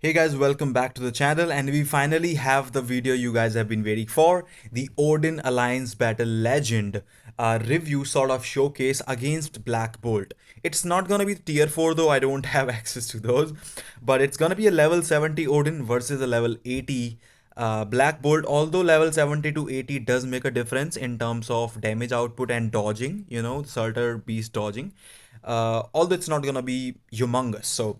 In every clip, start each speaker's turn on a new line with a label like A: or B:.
A: Hey guys, welcome back to the channel, and we finally have the video you guys have been waiting for, the ODIN Alliance Battle Legend review sort of showcase against Black Bolt. It's not gonna be tier 4 though, I don't have access to those, but it's gonna be a level 70 ODIN versus a level 80 Black Bolt, although level 70 to 80 does make a difference in terms of damage output and dodging, Salter Beast dodging. Although it's not gonna be humongous, so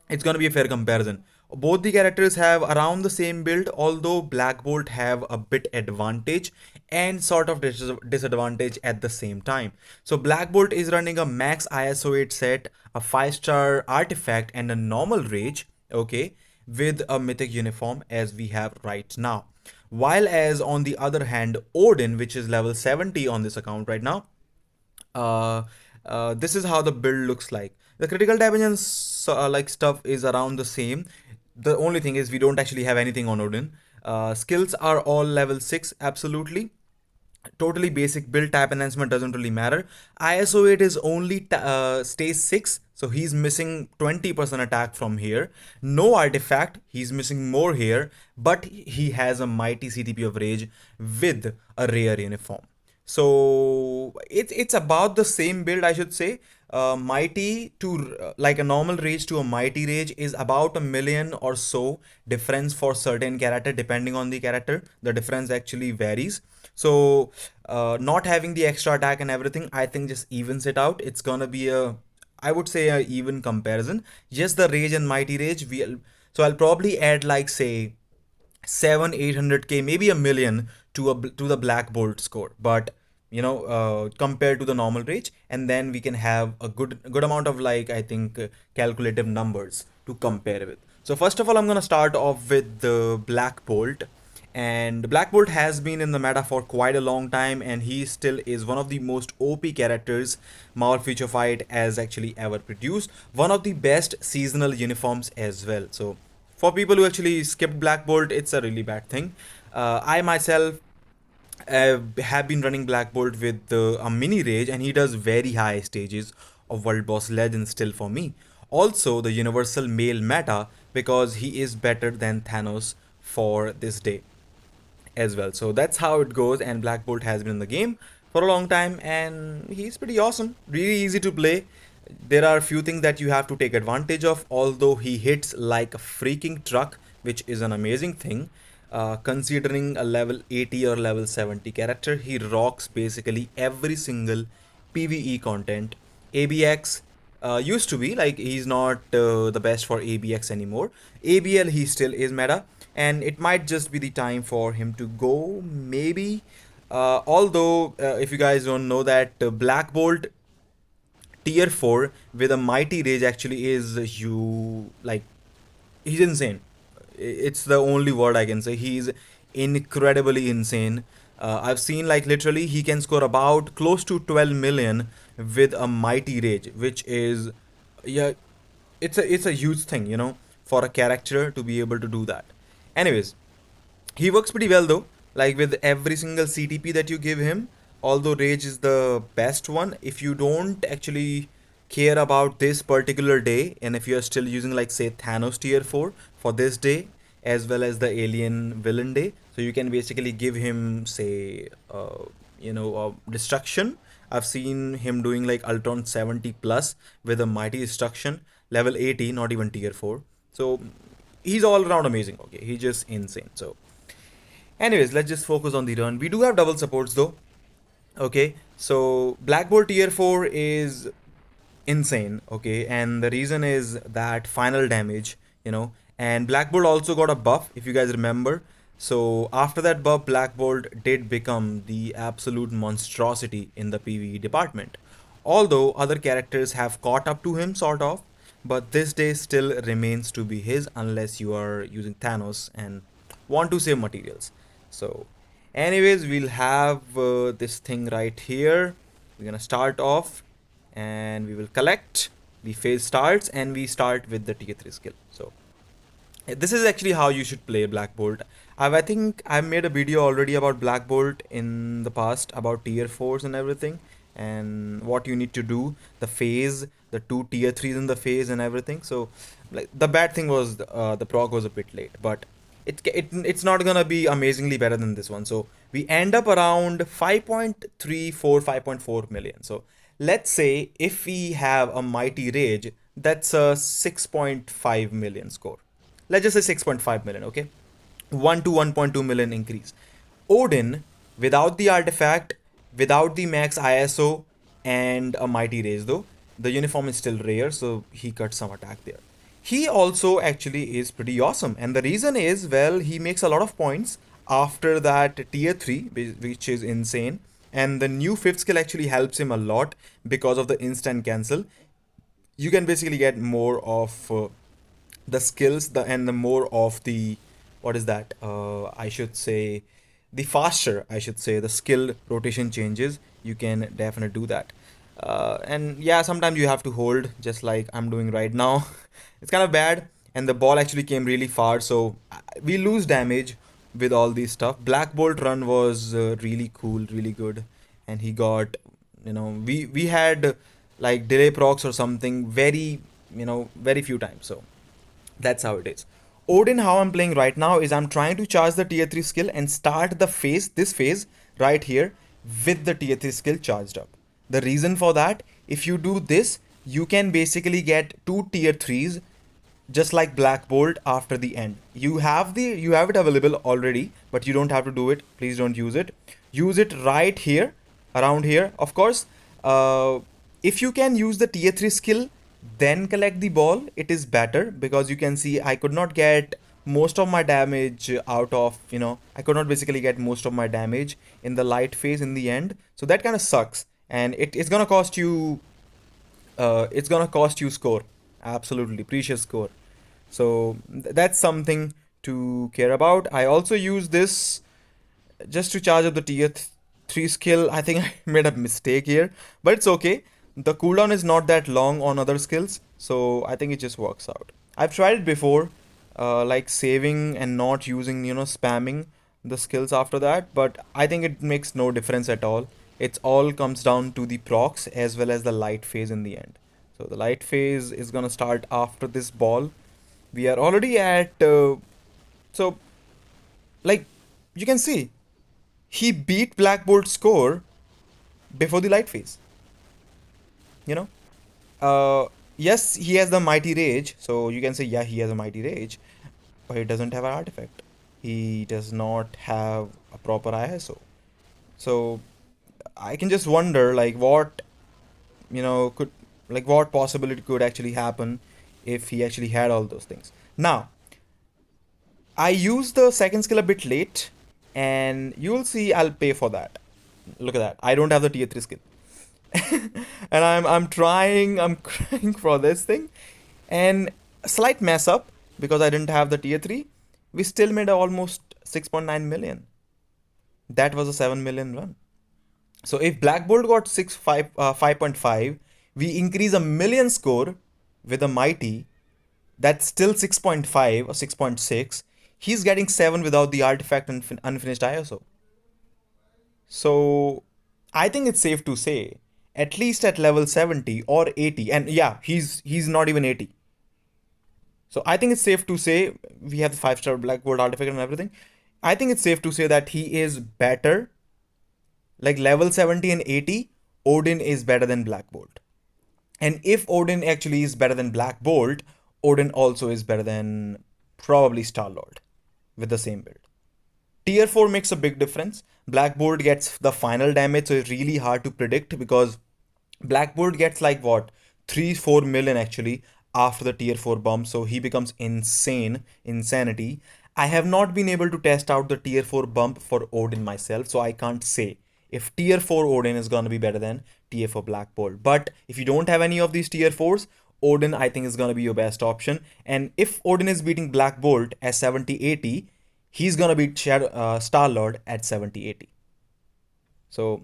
A: it's gonna be a fair comparison. Both the characters have around the same build, although Black Bolt have a bit advantage and sort of disadvantage at the same time. So Black Bolt is running a max ISO 8 set, a 5-star artifact, and a normal rage, okay, with a mythic uniform as we have right now. While as on the other hand, Odin, which is level 70 on this account right now, uh, this is how the build looks like. The critical damage and like stuff is around the same. The only thing is we don't actually have anything on Odin. Skills are all level 6, absolutely. Totally basic build, type enhancement doesn't really matter. ISO 8 is only stays 6, so he's missing 20% attack from here. No artifact, he's missing more here, but he has a mighty CTP of rage with a rare uniform. So it's about the same build, I should say. Mighty to like a normal rage to a mighty rage is about a million or so difference for certain character. Depending on the character, the difference actually varies. So not having the extra attack and everything, I think just evens it out. It's gonna be a, I would say, a even comparison. Just the rage and mighty rage, so I'll probably add like say 700-800k, maybe a million to the Black Bolt score, but compared to the normal rage, and then we can have a good amount of, like, I think, calculative numbers to compare with. So first of all, I'm gonna start off with the Black Bolt. And Black Bolt has been in the meta for quite a long time, and he still is one of the most OP characters Marvel Future Fight has actually ever produced. One of the best seasonal uniforms as well. So for people who actually skipped Black Bolt, it's a really bad thing. I myself have been running Black Bolt with a mini rage, and he does very high stages of World Boss Legend still for me. Also, the universal male meta, because he is better than Thanos for this day as well. So that's how it goes, and Black Bolt has been in the game for a long time, and he's pretty awesome, really easy to play. There are a few things that you have to take advantage of, although he hits like a freaking truck, which is an amazing thing. Considering a level 80 or level 70 character, he rocks basically every single PvE content. ABX used to be like, he's not the best for ABX anymore. ABL, he still is meta, and it might just be the time for him to go, maybe. Although, if you guys don't know that, Black Bolt tier 4 with a mighty rage actually is, he's insane. It's the only word I can say. He's incredibly insane. I've seen, like, literally he can score about close to 12 million with a mighty rage, which is, yeah, it's a huge thing, for a character to be able to do that. Anyways, he works pretty well though, like with every single CTP that you give him. Although rage is the best one if you don't actually care about this particular day, and if you are still using, like, say, Thanos tier 4 for this day as well as the alien villain day, so you can basically give him, say, destruction. I've seen him doing like Ultron 70 plus with a mighty destruction level 80, not even tier 4. So he's all around amazing. Okay, he's just insane. So anyways, let's just focus on the run. We do have double supports though. Okay, so Black Bolt tier 4 is insane. Okay, and the reason is that final damage, and Black Bolt also got a buff, if you guys remember. So after that buff, Black Bolt did become the absolute monstrosity in the PvE department. Although other characters have caught up to him, sort of, but this day still remains to be his unless you are using Thanos and want to save materials. So anyways, we'll have this thing right here. We're gonna start off, and we will collect. The phase starts, and we start with the tier 3 skill. So this is actually how you should play Black Bolt. I think I've made a video already about Black Bolt in the past, about tier 4s and everything. and what you need to do, the phase, the two tier 3s in the phase and everything. So like the bad thing was the proc was a bit late, but it's not gonna be amazingly better than this one. So we end up around 5.34, 5.4 million. So let's say if we have a mighty rage, that's a 6.5 million score. Let's just say 6.5 million, okay? 1 to 1.2 million increase. Odin, without the artifact, without the max ISO and a mighty raise though, the uniform is still rare, so he cuts some attack there. He also actually is pretty awesome, and the reason is, well, he makes a lot of points after that tier 3, which is insane, and the new 5th skill actually helps him a lot because of the instant cancel. You can basically get more of the skills, and the more of the, what is that, I should say, the faster, I should say, the skill rotation changes. You can definitely do that. And yeah, sometimes you have to hold, just like I'm doing right now. It's kind of bad, and the ball actually came really far, so we lose damage with all these stuff. Black Bolt run was really cool, really good, and he got, we had like delay procs or something very, very few times. So that's how it is. Odin, how I'm playing right now is I'm trying to charge the tier 3 skill and start the phase, this phase right here, with the tier 3 skill charged up. The reason for that, if you do this, you can basically get 2 tier 3s just like Black Bolt after the end. You have it available already, but you don't have to do it. Please don't use it. Use it right here, around here. Of course, if you can use the tier 3 skill, then collect the ball, it is better, because you can see I could not get most of my damage out of, I could not basically get most of my damage in the light phase in the end. So that kind of sucks, and it's gonna cost you score, absolutely precious score. So that's something to care about. I also use this just to charge up the tier 3 skill. I think I made a mistake here, but it's okay. The cooldown is not that long on other skills, so I think it just works out. I've tried it before, like saving and not using, spamming the skills after that, but I think it makes no difference at all. It's all comes down to the procs as well as the light phase in the end. So the light phase is gonna start after this ball. We are already at, so like you can see, he beat Black Bolt's score before the light phase. You know, yes, he has the mighty rage, so you can say, yeah, he has a mighty rage, but he doesn't have an artifact. He does not have a proper ISO. So I can just wonder, like, what, could, like, what possibility could actually happen if he actually had all those things. Now, I used the second skill a bit late, and you'll see I'll pay for that. Look at that. I don't have the tier 3 skill. And I'm trying, I'm crying for this thing. And a slight mess up, because I didn't have the tier 3. We still made almost 6.9 million. That was a 7 million run. So if Black Bolt got 5.5, we increase a million score with a mighty, that's still 6.5 or 6.6. He's getting 7 without the artifact and unfinished ISO. So I think it's safe to say, at least at level 70 or 80, and yeah, he's not even 80. So I think it's safe to say, we have the 5-star Black Bolt artifact and everything. I think it's safe to say that he is better, like level 70 and 80, Odin is better than Black Bolt. And if Odin actually is better than Black Bolt, Odin also is better than probably Star-Lord with the same build. Tier 4 makes a big difference. Black Bolt gets the final damage, so it's really hard to predict, because Black Bolt gets like what, 3-4 million actually after the tier 4 bump, so he becomes insanity. I have not been able to test out the tier 4 bump for Odin myself, so I can't say if tier 4 Odin is gonna be better than tier 4 Black Bolt. But if you don't have any of these tier 4s, Odin I think is gonna be your best option. And if Odin is beating Black Bolt at 70-80, he's gonna beat Star-Lord at 70-80. So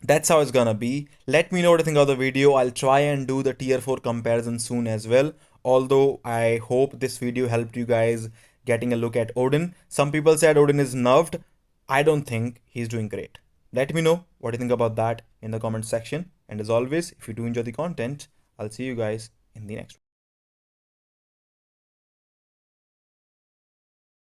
A: that's how it's gonna be. Let me know what you think of the video. I'll try and do the tier 4 comparison soon as well. Although I hope this video helped you guys getting a look at Odin. Some people said Odin is nerfed. I don't think he's doing great. Let me know what you think about that in the comment section. And as always, if you do enjoy the content, I'll see you guys in the next one.